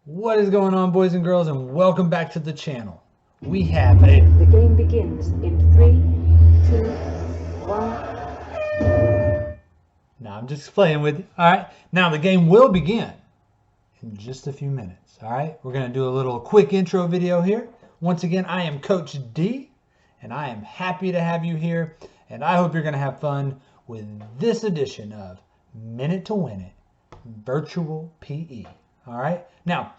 What is going on, boys and girls, and welcome back to the channel. We have a... The game begins in 3, 2, 1. No, I'm just playing with you. All right. Now, the game will begin in just a few minutes. All right. We're going to do a little quick intro video here. Once again, I am Coach D, and I am happy to have you here. And I hope you're going to have fun with this edition of Minute to Win It Virtual PE. All right. Now,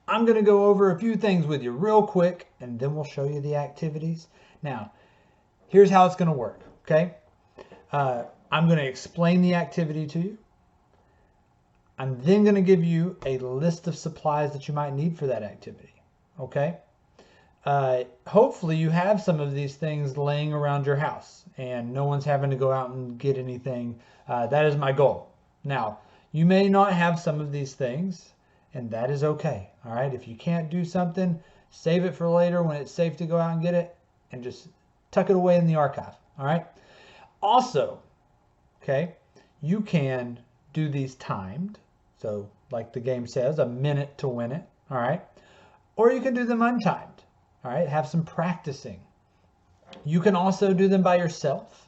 I'm going to go over a few things with you real quick, and then we'll show you the activities. Now, here's how it's going to work, okay? I'm going to explain the activity to you. I'm then going to give you a list of supplies that you might need for that activity, okay? Hopefully you have some of these things laying around your house, and no one's having to go out and get anything. That is my goal. Now, you may not have some of these things, and that is okay. All right. If you can't do something, save it for later when it's safe to go out and get it, and just tuck it away in the archive. All right. Also, okay, you can do these timed. So like the game says, a minute to win it. All right. Or you can do them untimed. All right. Have some practicing. You can also do them by yourself,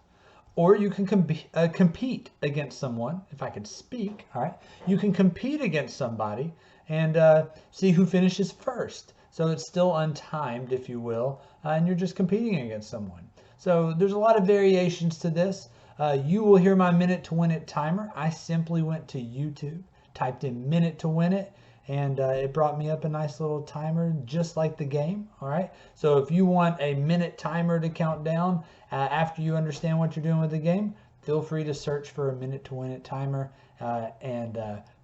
or you can compete against someone. If I could speak, all right, you can compete against somebody and see who finishes first. So it's still untimed, if you will, and you're just competing against someone. So there's a lot of variations to this. You will hear my minute to win it timer. I simply went to YouTube, typed in minute to win it, and it brought me up a nice little timer just like the game. All right. So if you want a minute timer to count down after you understand what you're doing with the game, feel free to search for a minute to win it timer and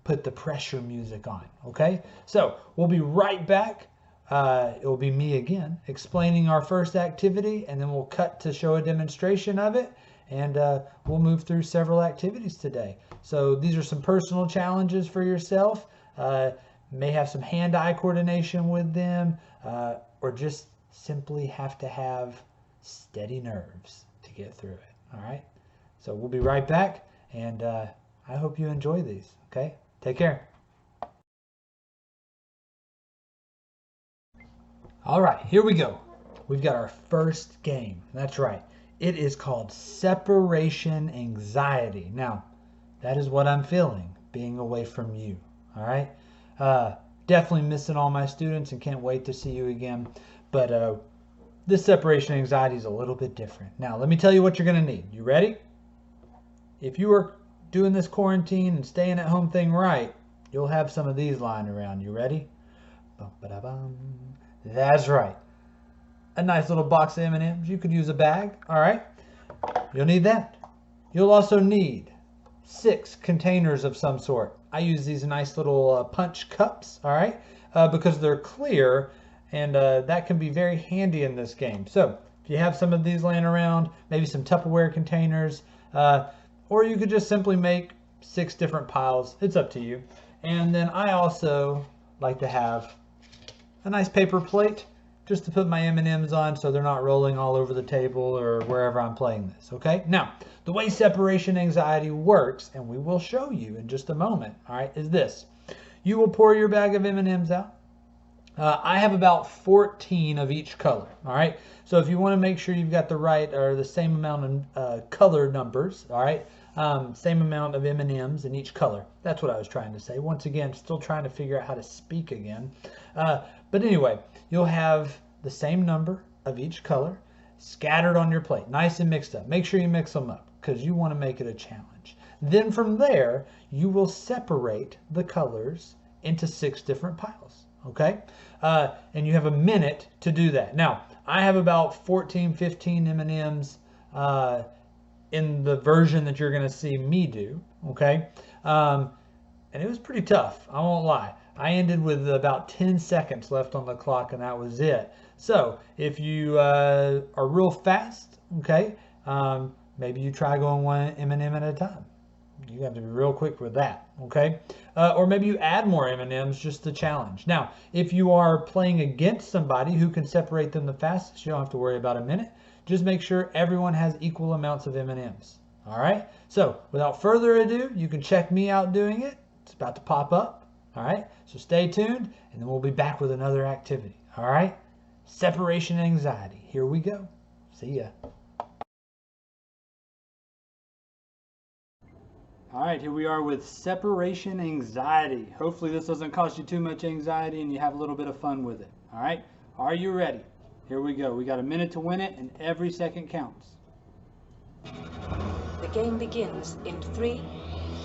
put the pressure music on. Okay. So we'll be right back. It will be me again explaining our first activity, and then we'll cut to show a demonstration of it. And we'll move through several activities today. So these are some personal challenges for yourself. May have some hand-eye coordination with them, or just simply have to have steady nerves to get through it. All right. So we'll be right back, and I hope you enjoy these. Okay. Take care. All right, here we go. We've got our first game. That's right. It is called separation anxiety. Now, that is what I'm feeling, being away from you. All right. Definitely missing all my students and can't wait to see you again. But this separation anxiety is a little bit different. Now, let me tell you what you're going to need. You ready? If you are doing this quarantine and staying at home thing right, you'll have some of these lying around. You ready? Bum-ba-da-bum. That's right. A nice little box of M&Ms. You could use a bag. All right. You'll need that. You'll also need 6 containers of some sort. I use these nice little punch cups. All right. Because they're clear, and that can be very handy in this game. So if you have some of these laying around, maybe some Tupperware containers, or you could just simply make 6 different piles. It's up to you. And then I also like to have a nice paper plate just to put my M&Ms on so they're not rolling all over the table or wherever I'm playing this, okay? Now, the way separation anxiety works, and we will show you in just a moment, all right, is this. You will pour your bag of M&Ms out. I have about 14 of each color, all right? So if you want to make sure you've got the right or the same amount of color numbers, all right, same amount of M&Ms in each color. That's what I was trying to say. Once again, still trying to figure out how to speak again. But anyway, you'll have the same number of each color scattered on your plate, nice and mixed up. Make sure you mix them up because you want to make it a challenge. Then from there, you will separate the colors into 6 different piles, okay? And you have a minute to do that. Now, I have about 14, 15 M&Ms in the version that you're going to see me do, okay? And it was pretty tough, I won't lie. I ended with about 10 seconds left on the clock, and that was it. So if you are real fast, okay, maybe you try going 1 M&M at a time. You have to be real quick with that, okay? Or maybe you add more M&Ms just to challenge. Now, if you are playing against somebody who can separate them the fastest, you don't have to worry about a minute. Just make sure everyone has equal amounts of M&Ms, all right? So without further ado, you can check me out doing it. It's about to pop up. All right, so stay tuned, and then we'll be back with another activity. All right, separation anxiety. Here we go. See ya. All right, here we are with separation anxiety. Hopefully this doesn't cause you too much anxiety and you have a little bit of fun with it. All right, are you ready? Here we go. We got a minute to win it, and every second counts. The game begins in 3,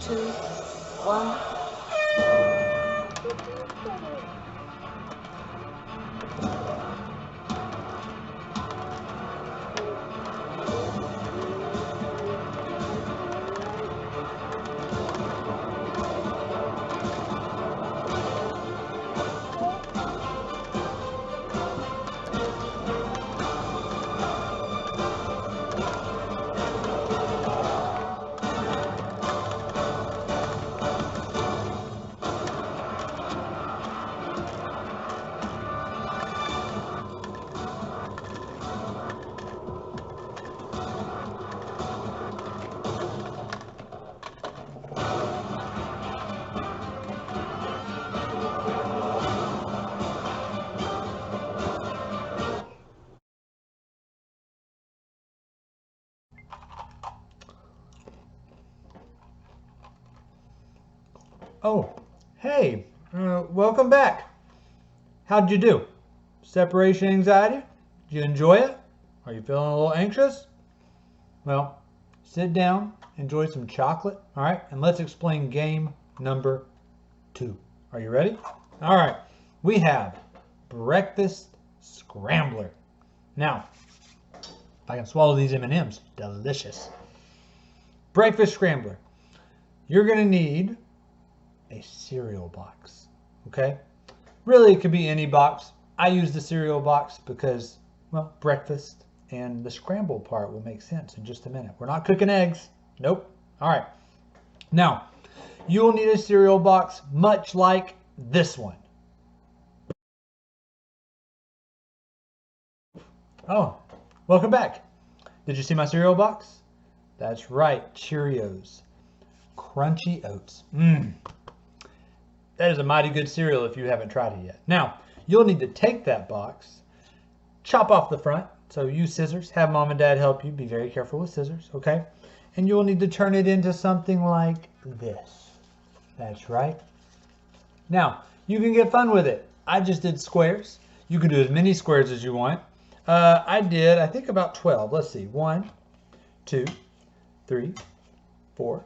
2, 1. Oh, hey, welcome back. How'd you do? Separation anxiety? Did you enjoy it? Are you feeling a little anxious? Well, sit down, enjoy some chocolate, all right? And let's explain game number 2. Are you ready? All right, we have breakfast scrambler. Now, if I can swallow these M&Ms, delicious. Breakfast scrambler. You're gonna need a cereal box, okay? Really, it could be any box. I use the cereal box because, well, breakfast and the scramble part will make sense in just a minute. We're not cooking eggs. Nope. All right. Now, you will need a cereal box much like this one. Oh, welcome back. Did you see my cereal box? That's right, Cheerios. Crunchy oats. That is a mighty good cereal if you haven't tried it yet. Now, you'll need to take that box, chop off the front. So use scissors. Have mom and dad help you. Be very careful with scissors, okay? And you'll need to turn it into something like this. That's right. Now, you can get fun with it. I just did squares. You can do as many squares as you want. I did, I think, about 12. Let's see. 1, 2, 3, 4,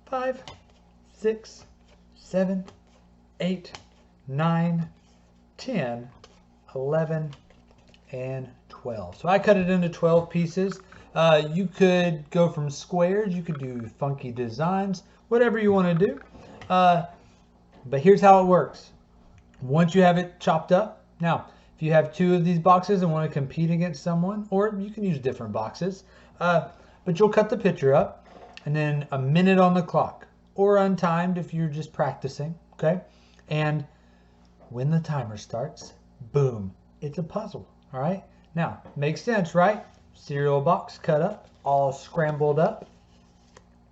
5, 6, 7, 8, 9, 10, 11, and 12. So I cut it into 12 pieces. You could go from squares, you could do funky designs, whatever you want to do. But here's how it works. Once you have it chopped up, now if you have 2 of these boxes and want to compete against someone, or you can use different boxes, but you'll cut the picture up and then a minute on the clock, or untimed if you're just practicing, okay? And when the timer starts, boom, it's a puzzle, all right? Now, makes sense, right? Cereal box cut up, all scrambled up,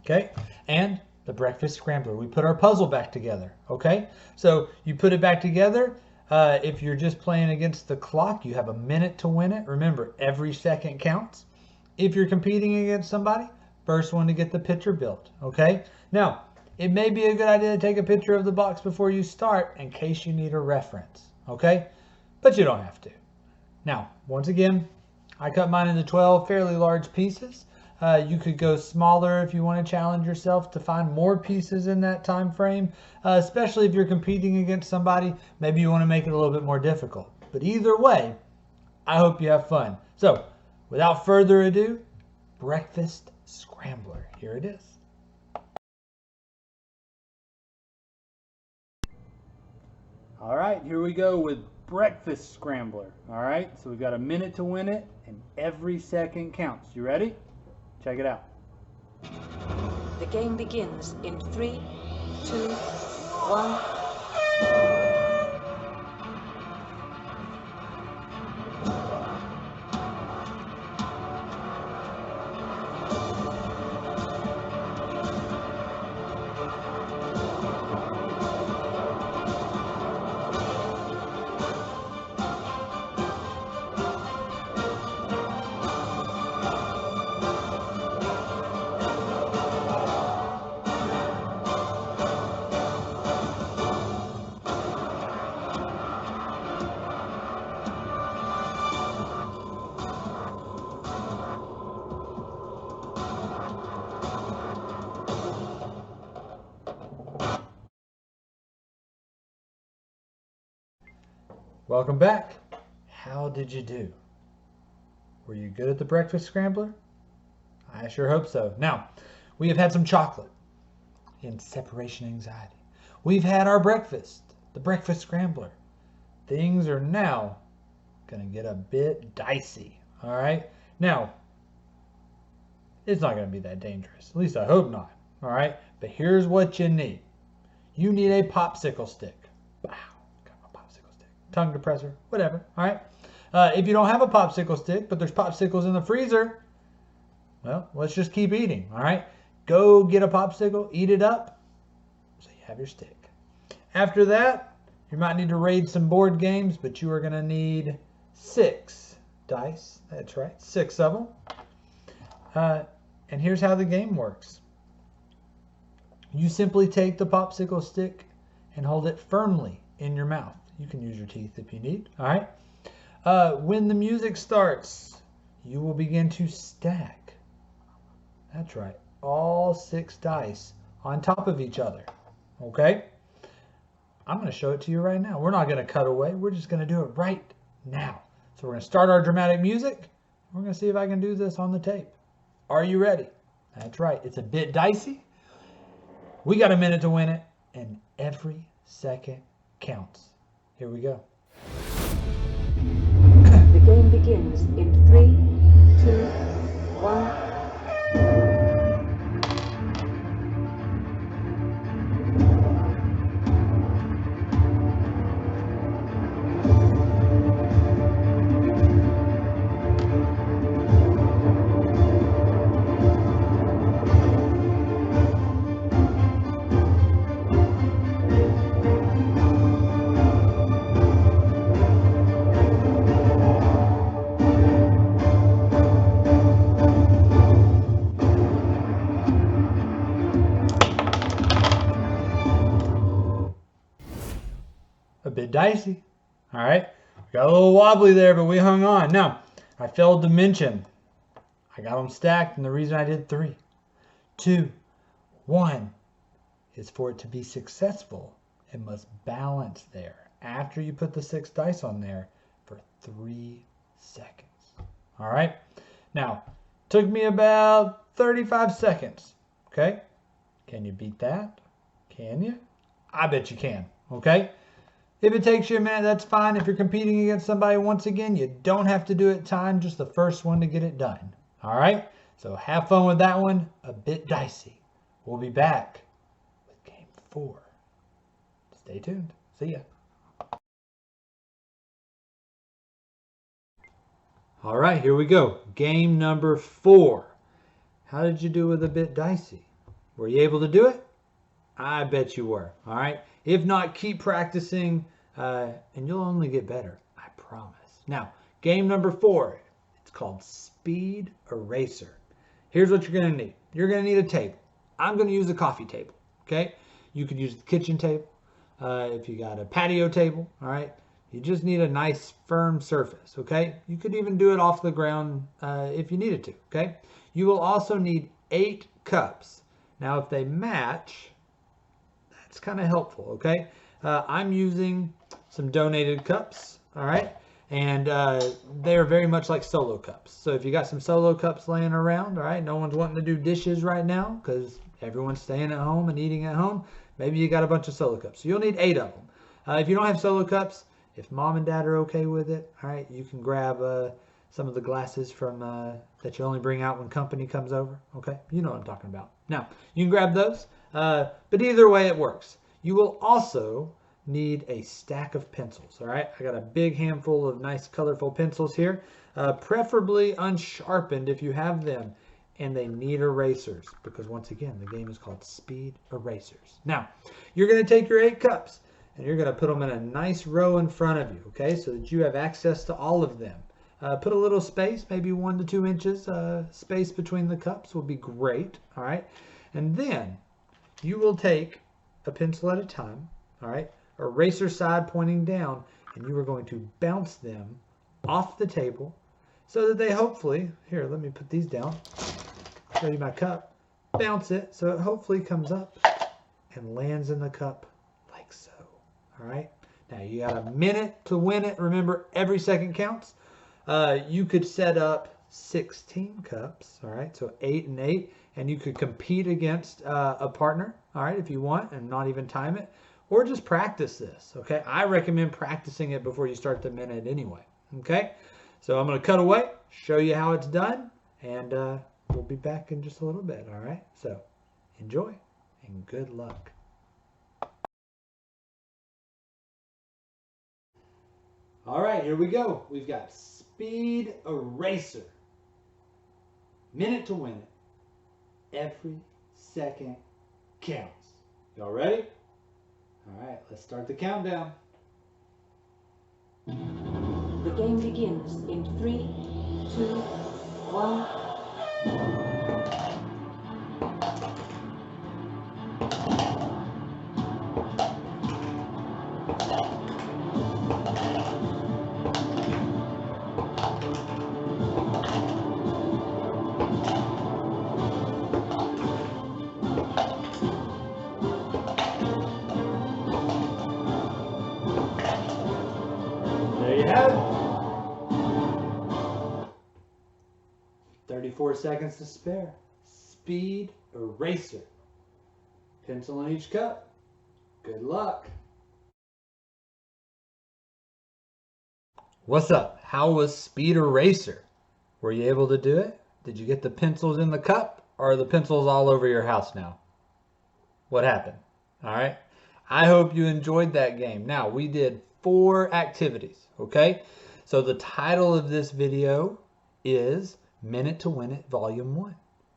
okay? And the breakfast scrambler. We put our puzzle back together, okay? So you put it back together. If you're just playing against the clock, you have a minute to win it. Remember, every second counts. If you're competing against somebody, first one to get the picture built, okay? Now, it may be a good idea to take a picture of the box before you start in case you need a reference, okay? But you don't have to. Now, once again, I cut mine into 12 fairly large pieces. You could go smaller if you want to challenge yourself to find more pieces in that time frame, especially if you're competing against somebody. Maybe you want to make it a little bit more difficult. But either way, I hope you have fun. So, without further ado, Breakfast Scrambler. Here it is. All right, here we go with Breakfast Scrambler. All right, so we've got a minute to win it, and every second counts. You ready? Check it out. The game begins in 3, 2, 1. Welcome back. How did you do? Were you good at the breakfast scrambler? I sure hope so. Now, we have had some chocolate in separation anxiety. We've had our breakfast, the breakfast scrambler. Things are now going to get a bit dicey. All right? Now, it's not going to be that dangerous. At least I hope not. All right? But here's what you need. You need a popsicle stick. Wow. Got my popsicle stick. Tongue depressor. Whatever. All right? If you don't have a popsicle stick, but there's popsicles in the freezer, well, let's just keep eating. All right? Go get a popsicle. Eat it up. So you have your stick. After that, you might need to raid some board games, but you are going to need 6 dice. That's right. 6 of them. And here's how the game works. You simply take the popsicle stick and hold it firmly in your mouth. You can use your teeth if you need. All right. When the music starts, you will begin to stack. That's right. All 6 dice on top of each other. Okay? I'm going to show it to you right now. We're not going to cut away. We're just going to do it right now. So we're going to start our dramatic music. We're going to see if I can do this on the tape. Are you ready? That's right. It's a bit dicey. We got a minute to win it, and every second counts. Here we go. The game begins in 3, 2, 1. A bit dicey. All right. Got a little wobbly there, but we hung on. Now, I failed to mention, I got them stacked, and the reason I did 3, 2, 1 is for it to be successful. It must balance there after you put the 6 dice on there for 3 seconds. All right. Now, took me about 35 seconds. Okay. Can you beat that? Can you? I bet you can. Okay. If it takes you a minute, that's fine. If you're competing against somebody once again, you don't have to do it time, just the first one to get it done. All right? So have fun with that one. A bit dicey. We'll be back with game 4. Stay tuned. See ya. All right, here we go. Game number 4. How did you do with a bit dicey? Were you able to do it? I bet you were. All right. If not, keep practicing, and you'll only get better. I promise. Now, game number 4. It's called Speed Eraser. Here's what you're going to need. You're going to need a table. I'm going to use a coffee table. Okay. You could use the kitchen table. If you got a patio table. All right. You just need a nice firm surface. Okay. You could even do it off the ground if you needed to. Okay. You will also need 8 cups. Now, if they match, it's kind of helpful, okay? I'm using some donated cups, all right? And they are very much like solo cups. So if you got some solo cups laying around, all right, no one's wanting to do dishes right now because everyone's staying at home and eating at home, maybe you got a bunch of solo cups. So you'll need 8 of them. If you don't have solo cups, if mom and dad are okay with it, all right, you can grab some of the glasses from that you only bring out when company comes over, okay? You know what I'm talking about. Now, you can grab those. But either way it works. You will also need a stack of pencils, all right? I got a big handful of nice colorful pencils here, preferably unsharpened if you have them, and they need erasers because once again, the game is called Speed Erasers. Now, you're going to take your 8 cups and you're going to put them in a nice row in front of you, okay, so that you have access to all of them. Put a little space, maybe 1 to 2 inches space between the cups will be great, all right? And then you will take a pencil at a time, all right, eraser side pointing down, and you are going to bounce them off the table so that they hopefully, here, let me put these down, show you my cup, bounce it so it hopefully comes up and lands in the cup like so, all right? Now you got a minute to win it. Remember, every second counts. You could set up 16 cups, all right, so 8 and 8, and you could compete against a partner, all right, if you want, and not even time it, or just practice this, okay? I recommend practicing it before you start the minute anyway, okay? So I'm going to cut away, show you how it's done, and we'll be back in just a little bit, all right? So enjoy and good luck. All right, here we go. We've got Speed Eraser. Minute to win it. Every second counts. Y'all ready? All right, let's start the countdown. The game begins in 3, 2, 1. There you have it. 34 seconds to spare. Speed Eraser. Pencil in each cup. Good luck. What's up? How was Speed Eraser? Were you able to do it? Did you get the pencils in the cup, or are the pencils all over your house now? What happened? All right. I hope you enjoyed that game. Now, we did 4 activities, okay? So the title of this video is Minute to Win It Volume 1.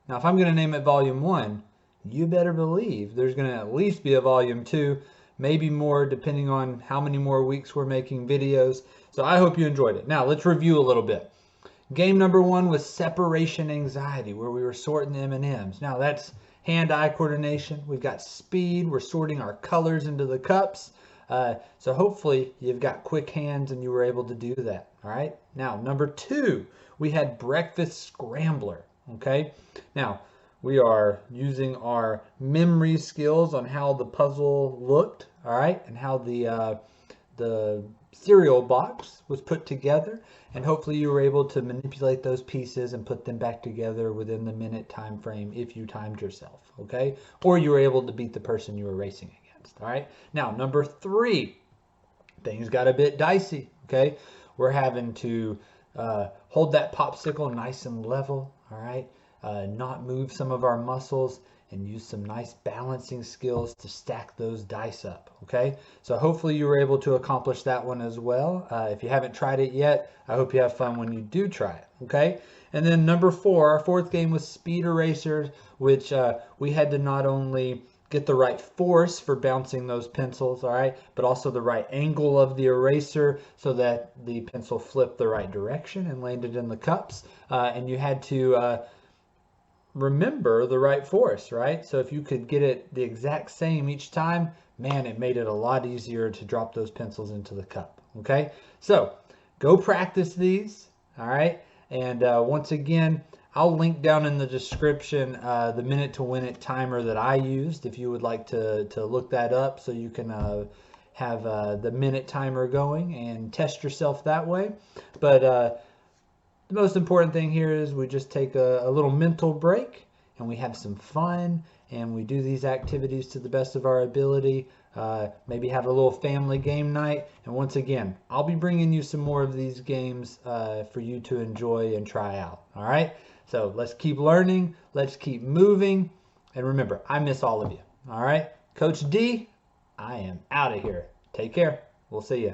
Now, if I'm going to name it Volume 1, you better believe there's going to at least be a Volume 2, maybe more, depending on how many more weeks we're making videos. So I hope you enjoyed it. Now, let's review a little bit. Game number 1 was Separation Anxiety, where we were sorting the M&Ms. Now, that's hand-eye coordination. We've got speed. We're sorting our colors into the cups. So hopefully you've got quick hands and you were able to do that. All right. Now, number 2, we had Breakfast Scrambler. Okay. Now, we are using our memory skills on how the puzzle looked. All right. And how the cereal box was put together. And hopefully you were able to manipulate those pieces and put them back together within the minute time frame if you timed yourself. Okay. Or you were able to beat the person you were racing against. All right. Now, number 3, things got a bit dicey. Okay. We're having to hold that popsicle nice and level. All right. Not move some of our muscles and use some nice balancing skills to stack those dice up. Okay. So hopefully you were able to accomplish that one as well. If you haven't tried it yet, I hope you have fun when you do try it. Okay. And then number 4, our 4th game was Speed Eraser, which we had to not only get the right force for bouncing those pencils, all right, but also the right angle of the eraser so that the pencil flipped the right direction and landed in the cups. And you had to remember the right force, right? So if you could get it the exact same each time, man, it made it a lot easier to drop those pencils into the cup, okay? So go practice these, all right? And once again, I'll link down in the description the Minute to Win It timer that I used if you would like to look that up so you can have the minute timer going and test yourself that way. But the most important thing here is we just take a little mental break and we have some fun and we do these activities to the best of our ability. Maybe have a little family game night. And once again, I'll be bringing you some more of these games for you to enjoy and try out. All right. So let's keep learning. Let's keep moving. And remember, I miss all of you. All right. Coach D, I am out of here. Take care. We'll see you.